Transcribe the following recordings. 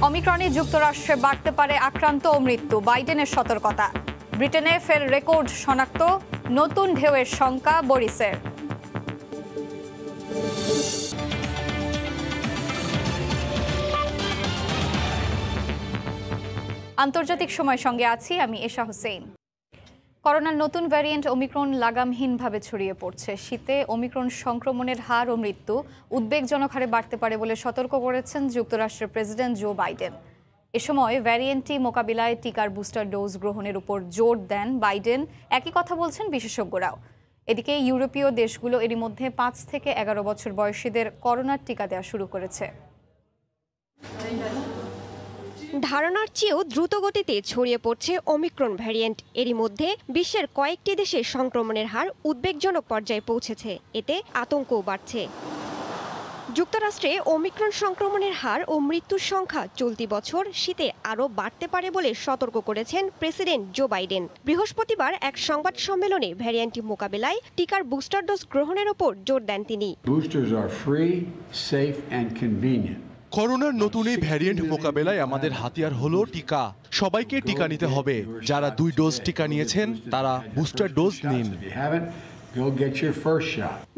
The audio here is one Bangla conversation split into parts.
অমিক্রনে যুক্তরাষ্ট্রে বাড়তে পারে আক্রান্ত ও মৃত্যু, বাইডেনের সতর্কতা। ব্রিটেনে ফের রেকর্ড শনাক্ত, নতুন ঢেউয়ের শঙ্কা বরিসের। আন্তর্জাতিক সময় সঙ্গে আছি আমি এশা হোসেন। করোনার নতুন ভ্যারিয়েন্ট ওমিক্রন লাগামহীনভাবে ছড়িয়ে পড়ছে। শীতে ওমিক্রন সংক্রমণের হার ও মৃত্যু উদ্বেগজনক হারে বাড়তে পারে বলে সতর্ক করেছেন যুক্তরাষ্ট্রের প্রেসিডেন্ট জো বাইডেন। এ সময় ভ্যারিয়েন্টটি মোকাবিলায় টিকার বুস্টার ডোজ গ্রহণের উপর জোর দেন বাইডেন। একই কথা বলছেন বিশেষজ্ঞরাও। এদিকে ইউরোপীয় দেশগুলো এরই মধ্যে 5 থেকে 11 বছর বয়সীদের করোনার টিকা দেওয়া শুরু করেছে। ধারণার চেয়েও দ্রুত গতিতে ছড়িয়ে পড়ছে ওমিক্রন ভ্যারিয়েন্ট। এরই মধ্যে বিশ্বের কয়েকটি দেশে সংক্রমণের হার উদ্বেগজনক পর্যায়ে পৌঁছেছে। এতে আতঙ্কও বাড়ছে। যুক্তরাষ্ট্রে ওমিক্রন সংক্রমণের হার ও মৃত্যুর সংখ্যা চলতি বছর শীতে আরও বাড়তে পারে বলে সতর্ক করেছেন প্রেসিডেন্ট জো বাইডেন। বৃহস্পতিবার এক সংবাদ সম্মেলনে ভ্যারিয়েন্টটি মোকাবিলায় টিকার বুস্টার ডোজ গ্রহণের ওপর জোর দেন তিনি। করোনার নতুন এই ভ্যারিয়েন্ট মোকাবেলায় আমাদের হাতিয়ার হলো টিকা। সবাইকে টিকা নিতে হবে। যারা 2 ডোজ টিকা নিয়েছেন তারা বুস্টার ডোজ নিন।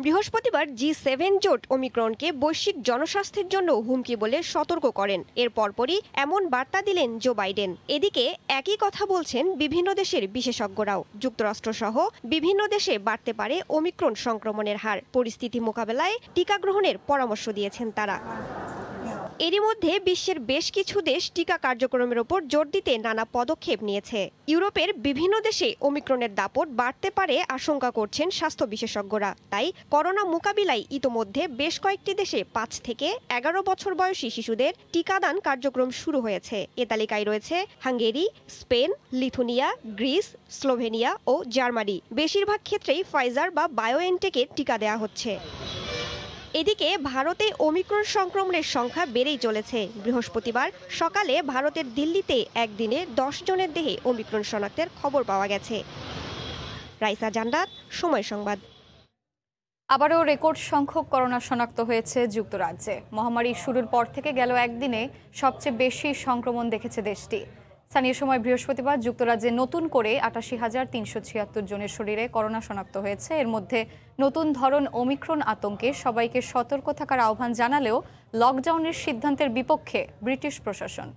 বৃহস্পতিবার G7 জোট ওমিক্রনকে বৈশ্বিক জনস্বাস্থ্যের জন্য হুমকি বলে সতর্ক করেন। এর পরপরই এমন বার্তা দিলেন জো বাইডেন। এদিকে একই কথা বলছেন বিভিন্ন দেশের বিশেষজ্ঞরাও। যুক্তরাষ্ট্র সহ বিভিন্ন দেশে বাড়তে পারে ওমিক্রন সংক্রমণের হার। পরিস্থিতি মোকাবেলায় টিকা গ্রহণের পরামর্শ দিয়েছেন তারা। এরই মধ্যে বিশ্বের বেশ কিছু দেশ টিকা কার্যক্রমের ওপর জোর দিতে নানা পদক্ষেপ নিয়েছে। ইউরোপের বিভিন্ন দেশে ওমিক্রনের দাপট বাড়তে পারে আশঙ্কা করছেন স্বাস্থ্য বিশেষজ্ঞরা। তাই করোনা মোকাবিলায় ইতোমধ্যে বেশ কয়েকটি দেশে 5 থেকে 11 বছর বয়সী শিশুদের টিকাদান কার্যক্রম শুরু হয়েছে। এ তালিকায় রয়েছে Hungary, Spain, Lithuania, Greece, Slovenia ও জার্মানি। বেশিরভাগ ক্ষেত্রেই ফাইজার বা বায়োএনটেকের টিকা দেওয়া হচ্ছে। এদিকে ভারতে ওমিক্রন সংক্রমণের সংখ্যা বেড়েই চলেছে। বৃহস্পতিবার সকালে ভারতের দিল্লিতে একদিনে 10 জনের দেহে ওমিক্রন শনাক্তের খবর পাওয়া গেছে। রাইসা জান্নাত, সময় সংবাদ। আবারও রেকর্ড সংখ্যক করোনা শনাক্ত হয়েছে যুক্তরাজ্যে। মহামারীর শুরুর পর থেকে গেল একদিনে সবচেয়ে বেশি সংক্রমণ দেখেছে দেশটি। স্থানীয় সময় বৃহস্পতিবার যুক্তরাজ্যে নতুন করে 88,376 জনের শরীরে করোনা শনাক্ত হয়েছে। এর মধ্যে নতুন ধরন ওমিক্রন আতঙ্কে সবাইকে সতর্ক থাকার আহ্বান জানালেও লকডাউনের সিদ্ধান্তের বিপক্ষে ব্রিটিশ প্রশাসন।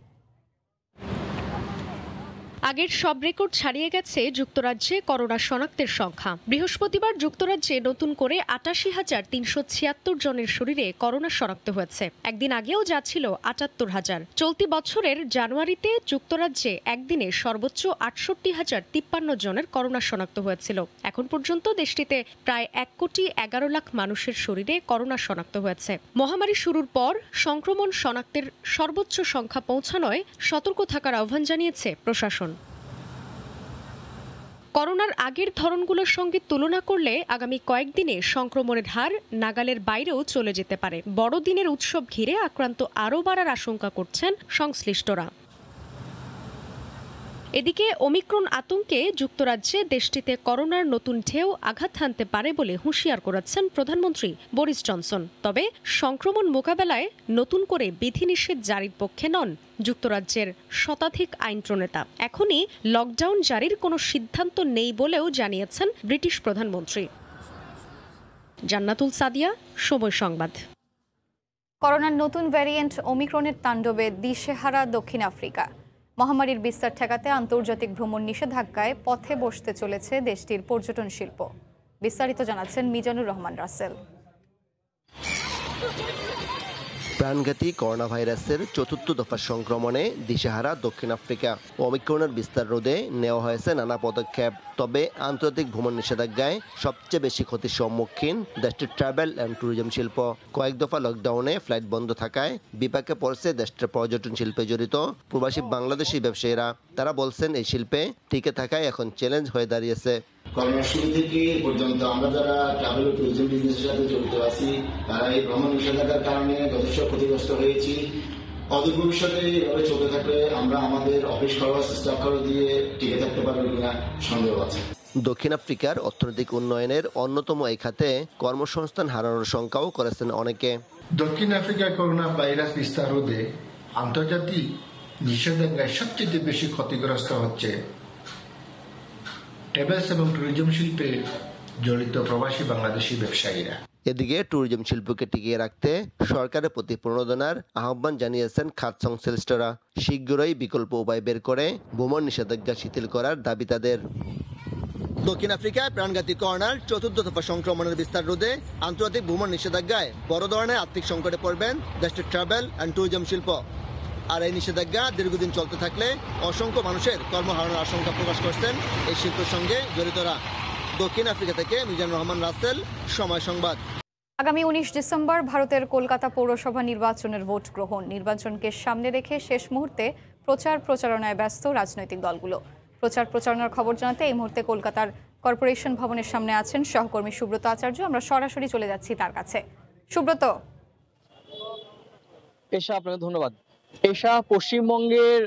আগের সব রেকর্ড ছাড়িয়ে গেছে যুক্তরাজ্যে করোনা শনাক্তের সংখ্যা। বৃহস্পতিবার যুক্তরাজ্যে নতুন করে 88,376 জনের শরীরে করোনা শনাক্ত হয়েছে। একদিন আগেও যা ছিল 78,000। চলতি বছরের জানুয়ারিতে যুক্তরাজ্যে একদিনে সর্বোচ্চ 68,053 জনের করোনা শনাক্ত হয়েছিল। এখন পর্যন্ত দেশটিতে প্রায় 1,11,00,000 মানুষের শরীরে করোনা শনাক্ত হয়েছে। মহামারী শুরুর পর সংক্রমণ শনাক্তের সর্বোচ্চ সংখ্যা পৌঁছানোয় সতর্ক থাকার আহ্বান জানিয়েছে প্রশাসন। করোনার আগের ধরনগুলোর সঙ্গে তুলনা করলে আগামী কয়েকদিনে সংক্রমণের হার নাগালের বাইরেও চলে যেতে পারে। বড়দিনের উৎসব ঘিরে আক্রান্ত আরও বাড়ার আশঙ্কা করছেন সংশ্লিষ্টরা। এদিকে ওমিক্রন আতঙ্কে যুক্তরাজ্যে দেশটিতে করোনার নতুন ঢেউ আঘাত হানতে পারে বলে হুঁশিয়ার করেছেন প্রধানমন্ত্রী বরিস জনসন। তবে সংক্রমণ মোকাবেলায় নতুন করে বিধিনিষেধ জারির পক্ষে নন যুক্তরাজ্যের শতাধিক আইন প্রণেতা। এখনই লকডাউন জারির কোনো সিদ্ধান্ত নেই বলেও জানিয়েছেন ব্রিটিশ প্রধানমন্ত্রী। জান্নাতুল সাদিয়া, সময় সংবাদ। করোনার নতুন ভ্যারিয়েন্ট ওমিক্রনের তাণ্ডবে দিশেহারা দক্ষিণ আফ্রিকা। মহামারীর বিস্তার ঠেকাতে আন্তর্জাতিক ভ্রমণ নিষেধাজ্ঞায় পথে বসতে চলেছে দেশটির পর্যটন শিল্প। বিস্তারিত জানাচ্ছেন মিজানুর রহমান রাসেল। প্রাণঘাতী করোনা ভাইরাসের ৪র্থ দফা সংক্রমণে দিশেহারা দক্ষিণ আফ্রিকা। ওমিক্রনের বিস্তার রোধে নেওয়া হয়েছে নানা পদক্ষেপ। তবে আন্তর্জাতিক ভ্রমণ নিষেধাজ্ঞায় সবচেয়ে বেশি ক্ষতির সম্মুখীন দেশটির ট্রাভেল অ্যান্ড ট্যুরিজম শিল্প। কয়েক দফা লকডাউনে ফ্লাইট বন্ধ থাকায় বিপাকে পড়ছে দেশটির পর্যটন শিল্পে জড়িত প্রবাসী বাংলাদেশি ব্যবসায়ীরা। তারা বলছেন এই শিল্পে টিকে থাকায় এখন চ্যালেঞ্জ হয়ে দাঁড়িয়েছে। করোনার শুরু থেকে পর্যন্ত আমরা যারা ট্রাভেল ও ট্যুরিজম বিজনেসের সাথে জড়িত আছি তারা এই ভ্রমণ নিষেধাজ্ঞার কারণে যথেষ্ট ক্ষতিগ্রস্ত হয়েছি। অদূর ভবিষ্যতে এভাবে চলতে থাকলে আমরা আমাদের অফিস খরচ, স্টাফ খরচ দিয়ে টিকে থাকতে পারবো কিনা সন্দেহ আছে। দক্ষিণ আফ্রিকার অর্থনৈতিক উন্নয়নের অন্যতম এই খাতে কর্মসংস্থান হারানোর শঙ্কাও করেছেন অনেকে। দক্ষিণ আফ্রিকায় করোনা ভাইরাস বিস্তার রোধে আন্তর্জাতিক নিষেধাজ্ঞায় সবচেয়ে বেশি ক্ষতিগ্রস্ত হচ্ছে ট্রাভেলস এবং ট্যুরিজম শিল্পে জড়িত প্রবাসী বাংলাদেশি ব্যবসায়ীরা। এদিকে ট্যুরিজম শিল্পকে টিকিয়ে রাখতে সরকারের প্রতি প্রণোদনার আহ্বান জানিয়েছেন খাত সংশ্লিষ্টরা। শীঘ্রই বিকল্প উপায় বের করে ভ্রমণ নিষেধাজ্ঞা শিথিল করার দাবি তাদের। দক্ষিণ আফ্রিকায় প্রাণঘাতী করোনার চতুর্থ দফা সংক্রমণের বিস্তার রোধে আন্তর্জাতিক ভ্রমণ নিষেধাজ্ঞায় বড় ধরনের আর্থিক সংকটে পড়বেন দেশটির ট্রাভেল অ্যান্ড ট্যুরিজম শিল্প। আর এই নিষেধাজ্ঞা দীর্ঘদিন চলতে থাকলে অসংখ্য মানুষের কর্মহারানোর আশঙ্কা প্রকাশ করছেন এই শিল্পের সঙ্গে জড়িতরা। দক্ষিণ আফ্রিকা থেকে মিজানুর রহমান রাসেল, সময় সংবাদ। আগামী 19 ডিসেম্বর ভারতের কলকাতা পৌরসভা নির্বাচনের ভোট গ্রহণ। নির্বাচনকে সামনে রেখে শেষ মুহূর্তে প্রচারণায় ব্যস্ত রাজনৈতিক দলগুলো। প্রচারণার খবর জানাতে এই মুহূর্তে কলকাতার কর্পোরেশন ভবনের সামনে আছেন সহকর্মী সুব্রত আচার্য। আমরা সরাসরি চলে যাচ্ছি তার কাছে। সুব্রত। এশা, আপনাকে ধন্যবাদ। এশা, পশ্চিমবঙ্গের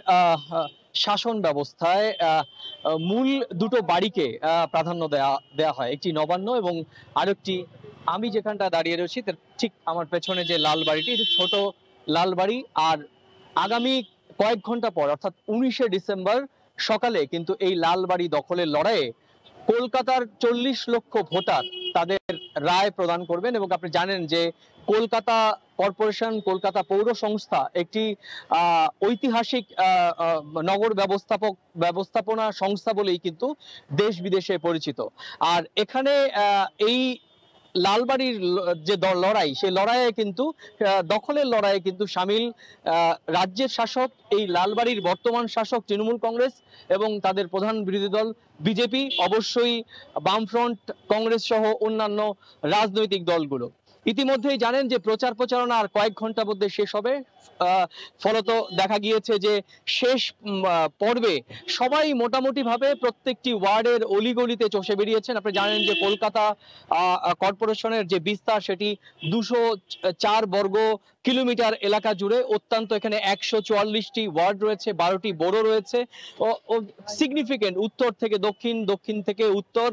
শাসন ব্যবস্থায় মূল দুটো বাড়িকে প্রাধান্য দেয়া হয়, একটি নবান্ন এবং আরেকটি আমি যেখানটা দাঁড়িয়ে রয়েছি তার ঠিক আমার পেছনে যে লাল বাড়িটি, এটি ছোট লাল বাড়ি। আর আগামী কয়েক ঘন্টা পর অর্থাৎ 19শে ডিসেম্বর সকালে কিন্তু এই লাল বাড়ি দখলের লড়াইয়ে কলকাতার 40 লক্ষ ভোটার তাদের রায় প্রদান করবেন। এবং আপনি জানেন যে কলকাতা কর্পোরেশন, কলকাতা পৌর সংস্থা একটি ঐতিহাসিক নগর ব্যবস্থাপনা সংস্থা বলেই কিন্তু দেশ বিদেশে পরিচিত। আর এখানে এই লালবাড়ির যে লড়াই, সেই লড়াইয়ে কিন্তু দখলের লড়াইয়ে কিন্তু সামিল রাজ্যের শাসক, এই লালবাড়ির বর্তমান শাসক তৃণমূল কংগ্রেস এবং তাদের প্রধান বিরোধী দল বিজেপি, অবশ্যই বামফ্রন্ট, কংগ্রেস সহ অন্যান্য রাজনৈতিক দলগুলো। ইতিমধ্যেই জানেন যে প্রচারণা আর কয়েক ঘন্টার মধ্যে শেষ হবে। ফলত দেখা গিয়েছে যে শেষ পর্বে সবাই মোটামুটি ভাবে প্রত্যেকটি ওয়ার্ডের অলিগলিতে চষে বেরিয়েছেন। আপনি জানেন যে কলকাতা কর্পোরেশনের যে বিস্তার সেটি 204 বর্গ কিলোমিটার এলাকা জুড়ে। অত্যন্ত এখানে 144টি ওয়ার্ড রয়েছে, 12টি বড়ো রয়েছে ও সিগনিফিকেন্ট। উত্তর থেকে দক্ষিণ, দক্ষিণ থেকে উত্তর,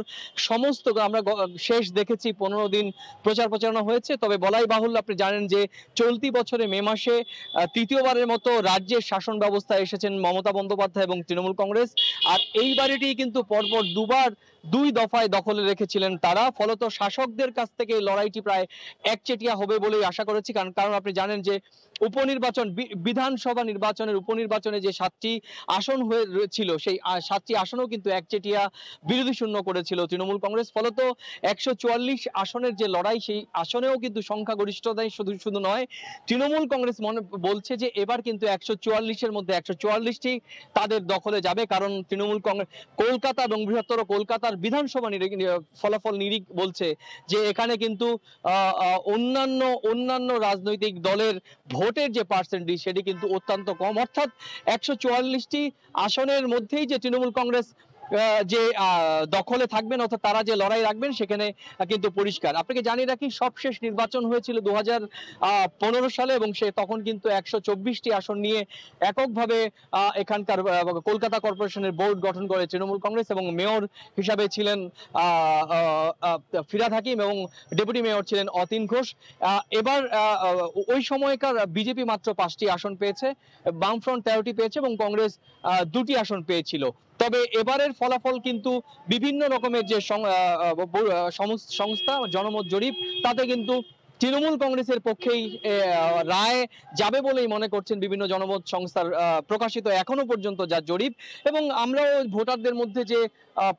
সমস্ত আমরা শেষ দেখেছি 15 দিন প্রচারণা হয়েছে। তবে বলাই বাহুল্য, আপনি জানেন যে চলতি বছরে মে মাসে তৃতীয়বারের মতো রাজ্যের শাসন ব্যবস্থায় এসেছেন মমতা বন্দ্যোপাধ্যায় এবং তৃণমূল কংগ্রেস। আর এই বাড়িটি কিন্তু পরপর দুই দফায় দখলে রেখেছিলেন তারা। ফলত শাসকদের কাছ থেকে লড়াইটি প্রায় একচেটিয়া হবে বলেই আশা করেছি। কারণ আপনি জানেন যে উপনির্বাচন, বিধানসভা নির্বাচনের উপনির্বাচনে যে 7টি আসন হয়েছিল, সেই 7টি আসনও কিন্তু একচেটিয়া বিরোধী শূন্য করেছিল তৃণমূল কংগ্রেস। ফলত 144 আসনের যে লড়াই, সেই আসনেও কিন্তু সংখ্যাগরিষ্ঠতাই শুধু নয়, তৃণমূল কংগ্রেস বলছে যে এবার কিন্তু 144-এর মধ্যে 144টি তাদের দখলে যাবে। কারণ তৃণমূল কংগ্রেস কলকাতা এবং বৃহত্তর কলকাতার বিধানসভা ফলাফল নিরিখ বলছে যে এখানে কিন্তু অন্যান্য রাজনৈতিক দলের ভোটের যে পার্সেন্টেজ সেটি কিন্তু অত্যন্ত কম। অর্থাৎ 144টি আসনের মধ্যেই যে তৃণমূল কংগ্রেস যে দখলে থাকবেন, অর্থাৎ তারা যে লড়াই রাখবেন, সেখানে কিন্তু পরিষ্কার। আপনাকে জানিয়ে রাখি, সবশেষ নির্বাচন হয়েছিল 2015 সালে এবং তখন কিন্তু 124টি আসন নিয়ে এককভাবে এখানকার কলকাতা কর্পোরেশনের বোর্ড গঠন করে তৃণমূল কংগ্রেস এবং মেয়র হিসাবে ছিলেন ফিরহাদ হাকিম এবং ডেপুটি মেয়র ছিলেন অতীন ঘোষ। এবার ওই সময়কার বিজেপি মাত্র 5টি আসন পেয়েছে, বামফ্রন্ট 13টি পেয়েছে এবং কংগ্রেস 2টি আসন পেয়েছিল। তবে এবারের ফলাফল কিন্তু বিভিন্ন রকমের যে সংস্থা জনমত জরিপ, তাতে কিন্তু তৃণমূল কংগ্রেসের পক্ষেই রায় যাবে বলেই মনে করছেন বিভিন্ন জনমত সংস্থার প্রকাশিত এখনো পর্যন্ত যা জরিপ। এবং আমরাও ভোটারদের মধ্যে যে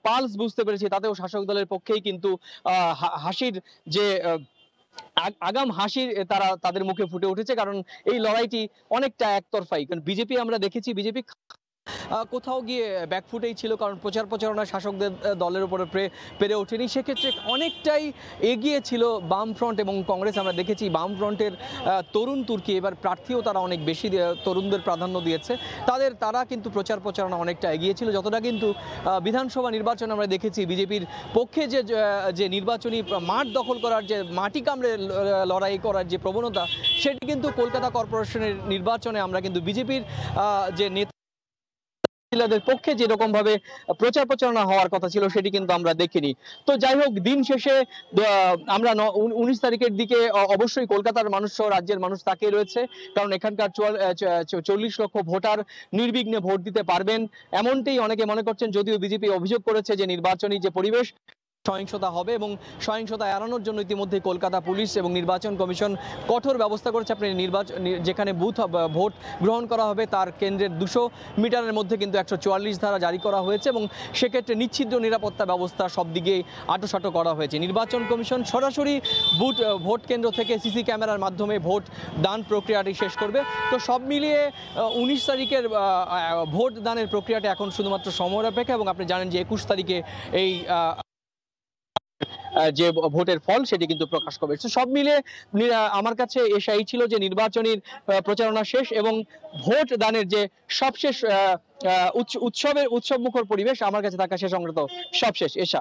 পালস বুঝতে পেরেছি, তাতেও শাসক দলের পক্ষেই কিন্তু হাসির যে আগাম হাসি তাদের মুখে ফুটে উঠেছে। কারণ এই লড়াইটি অনেকটা একতরফাই। কারণ বিজেপি আমরা দেখেছি, বিজেপি কোথাও গিয়ে ব্যাকফুটেই ছিল, কারণ প্রচারণা শাসকদের দলের উপরে পেরে ওঠেনি। সেক্ষেত্রে অনেকটাই এগিয়ে ছিল বামফ্রন্ট এবং কংগ্রেস। আমরা দেখেছি বামফ্রন্টের তরুণ তুর্কি এবার প্রার্থীও তারা অনেক বেশি তরুণদের প্রাধান্য দিয়েছে। তারা কিন্তু প্রচারণা অনেকটা এগিয়ে ছিল। যতটা কিন্তু বিধানসভা নির্বাচন আমরা দেখেছি বিজেপির পক্ষে যে নির্বাচনী মাঠ দখল করার, যে মাটি কামড়ে লড়াই করার যে প্রবণতা, সেটি কিন্তু কলকাতা কর্পোরেশনের নির্বাচনে আমরা কিন্তু বিজেপির যে নেতা মহিলাদের পক্ষে যেরকম ভাবে প্রচার প্রচারণা হওয়ার কথা ছিল সেটি কিন্তু আমরা দেখিনি। তো যাই হোক, দিন শেষে আমরা 19 তারিখের দিকে অবশ্যই কলকাতার মানুষ সহ রাজ্যের মানুষ তাকিয়ে রয়েছে, কারণ এখানকার 40 লক্ষ ভোটার নির্বিঘ্নে ভোট দিতে পারবেন এমনটাই অনেকে মনে করছেন। যদিও বিজেপি অভিযোগ করেছে যে নির্বাচনী যে পরিবেশ সহিংসতা হবে এবং সহিংসতা এড়ানোর জন্য ইতিমধ্যে কলকাতা পুলিশ এবং নির্বাচন কমিশন কঠোর ব্যবস্থা করেছে। আপনি যেখানে ভোট গ্রহণ করা হবে তার কেন্দ্রের 200 মিটারের মধ্যে কিন্তু 144 ধারা জারি করা হয়েছে এবং সেক্ষেত্রে নিশ্চিদ্র নিরাপত্তা ব্যবস্থা সব দিকে আঁটোসাঁটো করা হয়েছে। নির্বাচন কমিশন সরাসরি ভোট কেন্দ্র থেকে সিসি ক্যামেরার মাধ্যমে ভোট দান প্রক্রিয়াটি শেষ করবে। তো সব মিলিয়ে 19 তারিখের ভোট দানের প্রক্রিয়াটা এখন শুধুমাত্র সময়ের অপেক্ষা এবং আপনি জানেন যে 21 তারিখে এই যে ভোটের ফল সেটি কিন্তু প্রকাশ করবে। সব মিলে আমার কাছে এই ছিল যে নির্বাচনী প্রচারণা শেষ এবং ভোট দানের যে সবশেষ উৎসবমুখর পরিবেশ আমার কাছে থাকা সে সংক্রান্ত সবশেষ। এশা,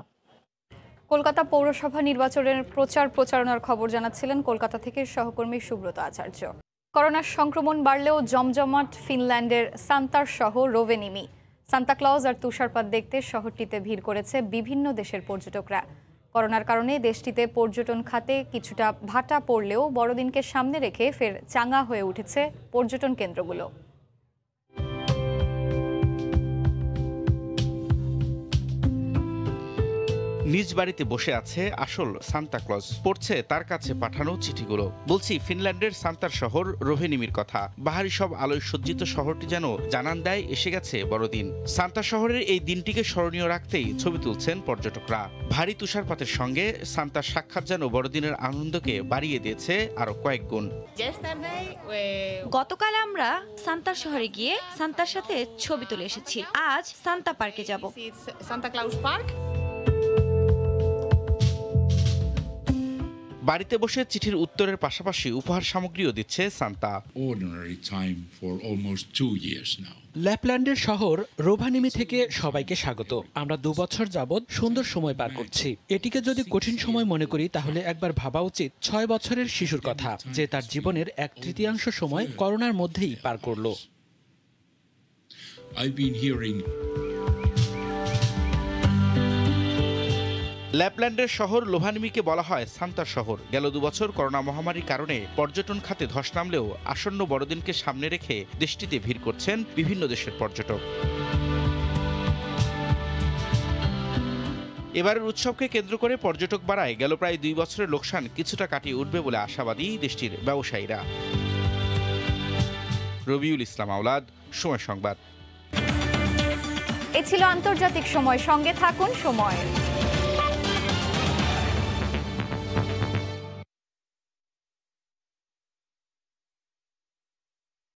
কলকাতা পৌরসভা নির্বাচনের প্রচারণার খবর জানাচ্ছিলেন কলকাতা থেকে সহকর্মী সুব্রত আচার্য। করোনার সংক্রমণ বাড়লেও জমজমাট ফিনল্যান্ডের সান্তার শহর রোভেনিমি। সান্তা ক্লজ আর তুষারপাত দেখতে শহরটিতে ভিড় করেছে বিভিন্ন দেশের পর্যটকরা। করোনার কারণে দেশটিতে পর্যটন খাতে কিছুটা ভাটা পড়লেও বড়দিনকে সামনে রেখে ফের চাঙ্গা হয়ে উঠেছে পর্যটন কেন্দ্রগুলো। নিজ বাড়িতে বসে আছে আসল সান্তা ক্লজ, পড়ছে তার কাছে পাঠানো চিঠিগুলো। বলছি ফিনল্যান্ডের সান্তার শহর রোভেনিমির কথা। বাহারি সব আলোয় সজ্জিত শহরটি যেন জানান দেয় এসে গেছে বড়দিন। সান্তা শহরের এই দিনটিকে স্মরণীয় রাখতেই ছবি তুলছেন পর্যটকরা। ভারী তুষারপাতের সঙ্গে সান্তার সাক্ষাৎ যেন বড়দিনের আনন্দকে বাড়িয়ে দিয়েছে আরো কয়েক গুণ। গতকাল আমরা সান্তার শহরে গিয়ে সান্তার সাথে ছবি তুলে এসেছি। আজ সান্তা পার্কে যাব। বাড়িতে বসে চিঠির উত্তরের পাশাপাশি উপহার সামগ্রীও দিচ্ছে সান্তা। ল্যাপল্যান্ডের শহর রোভানিমি থেকে সবাইকে স্বাগত। আমরা 2 বছর যাবৎ সুন্দর সময় পার করছি। এটিকে যদি কঠিন সময় মনে করি তাহলে একবার ভাবা উচিত 6 বছরের শিশুর কথা, যে তার জীবনের 1/3 সময় করোনার মধ্যেই পার করলো। ল্যাপল্যান্ডের শহর লোভানিমিকে বলা হয় সান্তার শহর। গেল 2 বছর করোনা মহামারীর কারণে পর্যটন খাতে ধস নামলেও আসন্ন বড়দিনকে সামনে রেখে দেশটিতে ভিড় করছেন বিভিন্ন দেশের পর্যটক। এবারের উৎসবকে কেন্দ্র করে পর্যটক বাড়ায় গেল প্রায় 2 বছরের লোকসান কিছুটা কাটিয়ে উঠবে বলে আশাবাদী দেশটির ব্যবসায়ীরা। রবিউল ইসলাম আওলাদ, সময় সংবাদ। এ ছিল আন্তর্জাতিক সময়। সঙ্গে থাকুন সময়।